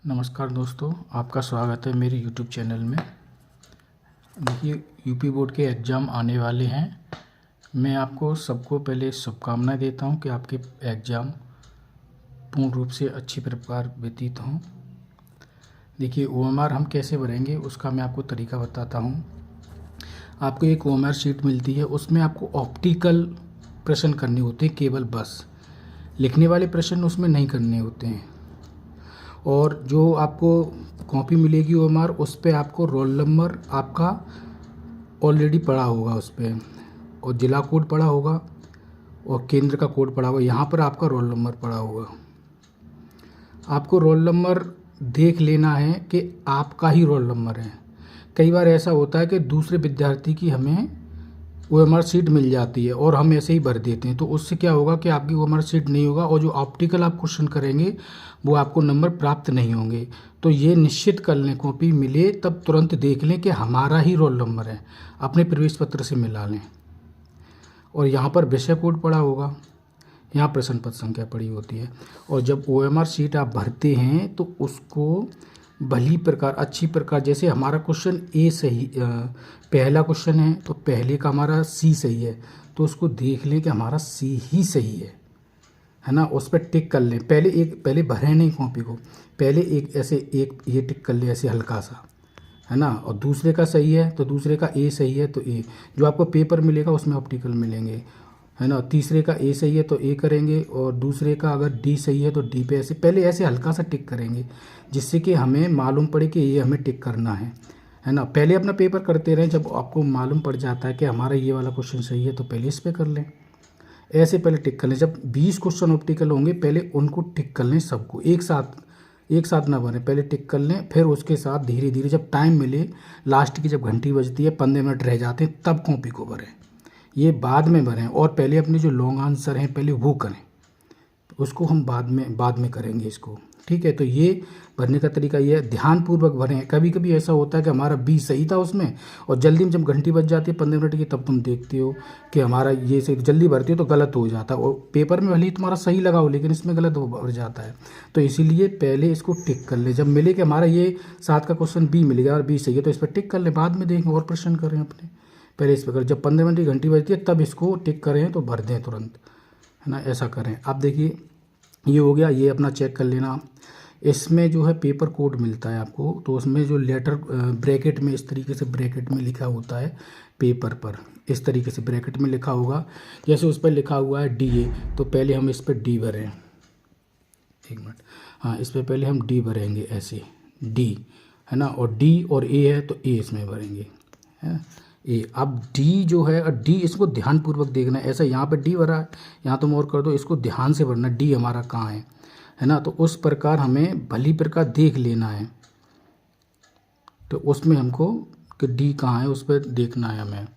नमस्कार दोस्तों, आपका स्वागत है मेरे YouTube चैनल में। देखिए, यूपी बोर्ड के एग्ज़ाम आने वाले हैं। मैं आपको सबको पहले शुभकामनाएं देता हूं कि आपके एग्ज़ाम पूर्ण रूप से अच्छी प्रकार व्यतीत हों। देखिए, OMR हम कैसे भरेंगे उसका मैं आपको तरीका बताता हूं। आपको एक OMR शीट मिलती है, उसमें आपको ऑप्टिकल प्रश्न करने होते हैं, केवल बस लिखने वाले प्रश्न उसमें नहीं करने होते हैं। और जो आपको कॉपी मिलेगी OMR, उस पर आपको रोल नंबर आपका ऑलरेडी पड़ा होगा उस पर, और जिला कोड पड़ा होगा और केंद्र का कोड पड़ा होगा। यहाँ पर आपका रोल नंबर पड़ा होगा। आपको रोल नंबर देख लेना है कि आपका ही रोल नंबर है। कई बार ऐसा होता है कि दूसरे विद्यार्थी की हमें OMR शीट मिल जाती है और हम ऐसे ही भर देते हैं, तो उससे क्या होगा कि आपकी OMR शीट नहीं होगा और जो ऑप्टिकल आप क्वेश्चन करेंगे वो आपको नंबर प्राप्त नहीं होंगे। तो ये निश्चित कर लें, कॉपी मिले तब तुरंत देख लें कि हमारा ही रोल नंबर है, अपने प्रवेश पत्र से मिला लें। और यहाँ पर विषय कोड पड़ा होगा, यहाँ प्रश्न पत्र संख्या पड़ी होती है। और जब OMR शीट आप भरते हैं तो उसको भली प्रकार, अच्छी प्रकार, जैसे हमारा क्वेश्चन ए सही, पहला क्वेश्चन है तो पहले का हमारा सी सही है, तो उसको देख लें कि हमारा सी ही सही है ना। उस पर टिक कर लें। पहले भरें नहीं कॉपी को, पहले एक ऐसे एक ये टिक कर ले ऐसे हल्का सा, है ना। और दूसरे का सही है तो दूसरे का ए सही है तो ए, जो आपको पेपर मिलेगा उसमें ऑप्टिकल मिलेंगे, है ना। तीसरे का ए सही है तो ए करेंगे, और दूसरे का अगर डी सही है तो डी पे ऐसे पहले ऐसे हल्का सा टिक करेंगे, जिससे कि हमें मालूम पड़े कि ये हमें टिक करना है ना। पहले अपना पेपर करते रहें, जब आपको मालूम पड़ जाता है कि हमारा ये वाला क्वेश्चन सही है तो पहले इस पे कर लें। ऐसे पहले टिक कर लें। जब 20 क्वेश्चन ऑप्टिकल होंगे पहले उनको टिक कर लें, सबको एक साथ ना बने, पहले टिक कर लें। फिर उसके साथ धीरे धीरे जब टाइम मिले, लास्ट की जब घंटी बजती है, 15 मिनट रह जाते हैं, तब कॉपी को भरें। ये बाद में भरें, और पहले अपने जो लॉन्ग आंसर हैं पहले वो करें, उसको हम बाद में करेंगे इसको, ठीक है। तो ये भरने का तरीका ये है, ध्यानपूर्वक भरें। कभी कभी ऐसा होता है कि हमारा बी सही था उसमें, और जल्दी में जब घंटी बज जाती है 15 मिनट की, तब तुम देखते हो कि हमारा ये सही, जल्दी भरते हो तो गलत हो जाता है, और पेपर में भले ही तुम्हारा सही लगा हो लेकिन इसमें गलत भर जाता है। तो इसीलिए पहले इसको टिक कर ले। जब मिले कि हमारा ये 7 का क्वेश्चन बी मिल गया और बी सही है, तो इस पर टिक कर ले, बाद में देखें और प्रश्न करें अपने। पहले इस पर करें, जब 15 मिनट की घंटी बजती है तब इसको टिक करें तो भर दें तुरंत, है ना। ऐसा करें। अब देखिए, ये हो गया, ये अपना चेक कर लेना। इसमें जो है पेपर कोड मिलता है आपको, तो उसमें जो लेटर ब्रैकेट में इस तरीके से ब्रैकेट में लिखा होता है पेपर पर, इस तरीके से ब्रैकेट में लिखा होगा। जैसे उस पर लिखा हुआ है DA, तो पहले हम इस पर डी भरें। एक मिनट, हाँ, इस पर पहले हम डी भरेंगे ऐसे, डी, है ना। और डी और ए है तो ए इसमें भरेंगे, है ए। अब डी जो है, और डी इसको ध्यानपूर्वक देखना है। ऐसा यहाँ पे डी भरा है, यहाँ तुम और कर दो, इसको ध्यान से भरना, डी हमारा कहाँ है ना। तो उस प्रकार हमें भली प्रकार देख लेना है, तो उसमें हमको कि डी कहाँ है उस पर देखना है हमें।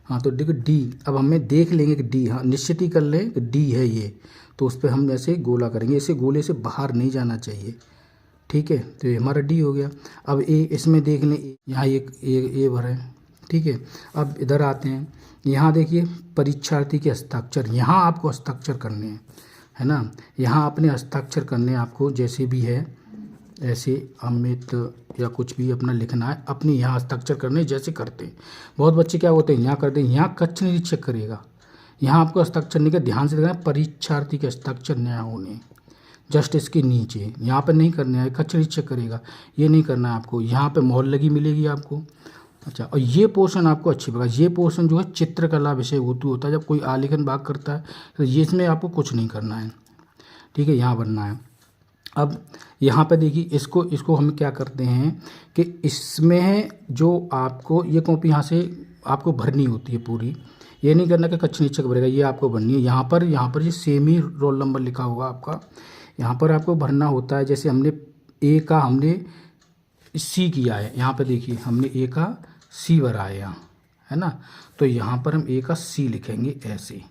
हाँ, तो देखो डी, अब हमें देख लेंगे कि डी, हाँ निश्चित ही कर लें कि डी है ये, तो उस पर हम ऐसे गोला करेंगे, इसे गोले से बाहर नहीं जाना चाहिए, ठीक है। तो ये हमारा डी हो गया। अब ए, इसमें देख लें, यहाँ एक ए भरें, ठीक है। अब इधर आते हैं, यहाँ देखिए परीक्षार्थी के हस्ताक्षर, यहाँ आपको हस्ताक्षर करने हैं, है ना। यहाँ अपने हस्ताक्षर करने हैं आपको, जैसे भी है ऐसे अमित या कुछ भी अपना लिखना है, अपने यहाँ हस्ताक्षर करने जैसे करते हैं। बहुत बच्चे क्या होते हैं, यहाँ कर दें, यहाँ कक्ष निरीक्षक करेगा, यहाँ आपको हस्ताक्षर नहीं कर, ध्यान से देखना, परीक्षार्थी के हस्ताक्षर न्याय होने जस्ट इसके नीचे, यहाँ पर नहीं करना है, कक्ष निरीक्षक करेगा, ये नहीं करना है आपको। यहाँ पे मोहर लगी मिलेगी आपको, अच्छा। और ये पोर्शन आपको अच्छी प्रकार, ये पोर्शन जो है चित्रकला विषय हेतु होता है, जब कोई आलेखन भाग करता है तो ये इसमें आपको कुछ नहीं करना है, ठीक है, यहाँ बनना है। अब यहाँ पे देखिए, इसको हम क्या करते हैं कि इसमें जो आपको ये कॉपी यहाँ से आपको भरनी होती है पूरी, ये नहीं करना कि कक्ष निरीक्षक भरेगा, ये आपको भरनी है। यहाँ पर ये सेम ही रोल नंबर लिखा होगा आपका, यहाँ पर आपको भरना होता है। जैसे हमने ए का हमने सी किया है, यहाँ पे देखिए हमने ए का सी भरा है यहाँ, है ना। तो यहाँ पर हम ए का सी लिखेंगे ऐसे,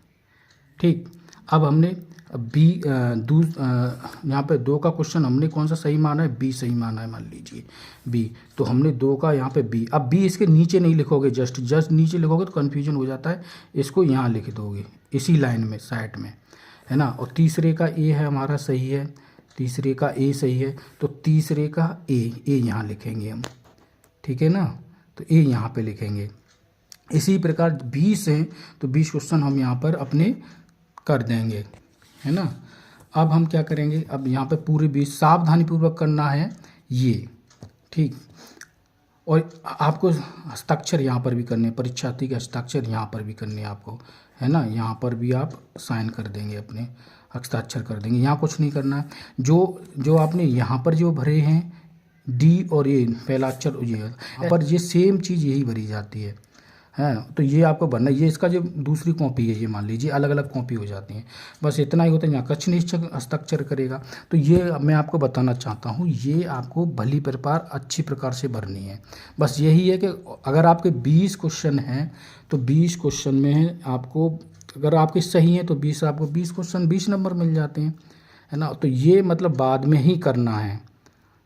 ठीक। अब हमने बी, यहाँ पे 2 का क्वेश्चन हमने कौन सा सही माना है, बी सही माना है, मान लीजिए बी, तो हमने 2 का यहाँ पे बी। अब बी इसके नीचे नहीं लिखोगे, जस्ट नीचे लिखोगे तो कन्फ्यूजन हो जाता है, इसको यहाँ लिख दोगे इसी लाइन में साइड में, है ना। और तीसरे का ए है हमारा सही है, तीसरे का ए सही है तो तीसरे का ए यहाँ लिखेंगे हम, ठीक है ना। तो ए यहाँ पे लिखेंगे। इसी प्रकार 20 हैं तो 20 क्वेश्चन हम यहाँ पर अपने कर देंगे, है ना। अब हम क्या करेंगे, अब यहाँ पे पूरे 20 सावधानीपूर्वक करना है ये, ठीक। और आपको हस्ताक्षर यहाँ पर भी करने, परीक्षार्थी के हस्ताक्षर यहाँ पर भी करने आपको, है ना। यहाँ पर भी आप साइन कर देंगे, अपने हस्ताक्षर कर देंगे। यहाँ कुछ नहीं करना है। जो आपने यहाँ पर जो भरे हैं डी और ए पहला अक्षर ये है, पर ये सेम चीज़ यही भरी जाती है तो ये आपको भरना। ये इसका जो दूसरी कॉपी है, ये मान लीजिए अलग अलग कॉपी हो जाती हैं, बस इतना ही होता है। यहाँ कच्छ निश्चय हस्ताक्षर करेगा। तो ये मैं आपको बताना चाहता हूँ, ये आपको भली प्रकार अच्छी प्रकार से भरनी है। बस यही है कि अगर आपके 20 क्वेश्चन हैं तो 20 क्वेश्चन में आपको, अगर आपके सही हैं तो 20 आपको 20 क्वेश्चन 20 नंबर मिल जाते हैं, है ना। तो ये मतलब बाद में ही करना है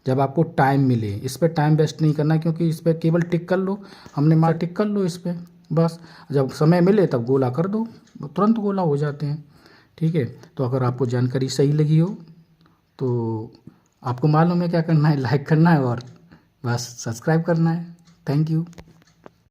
जब आपको टाइम मिले। इस पर टाइम वेस्ट नहीं करना, क्योंकि इस पर केवल टिक कर लो, हमने मार टिक कर लो इस पर, बस जब समय मिले तब गोला कर दो, तुरंत गोला हो जाते हैं, ठीक है। तो अगर आपको जानकारी सही लगी हो तो आपको मालूम है क्या करना है, लाइक करना है और बस सब्सक्राइब करना है। Thank you.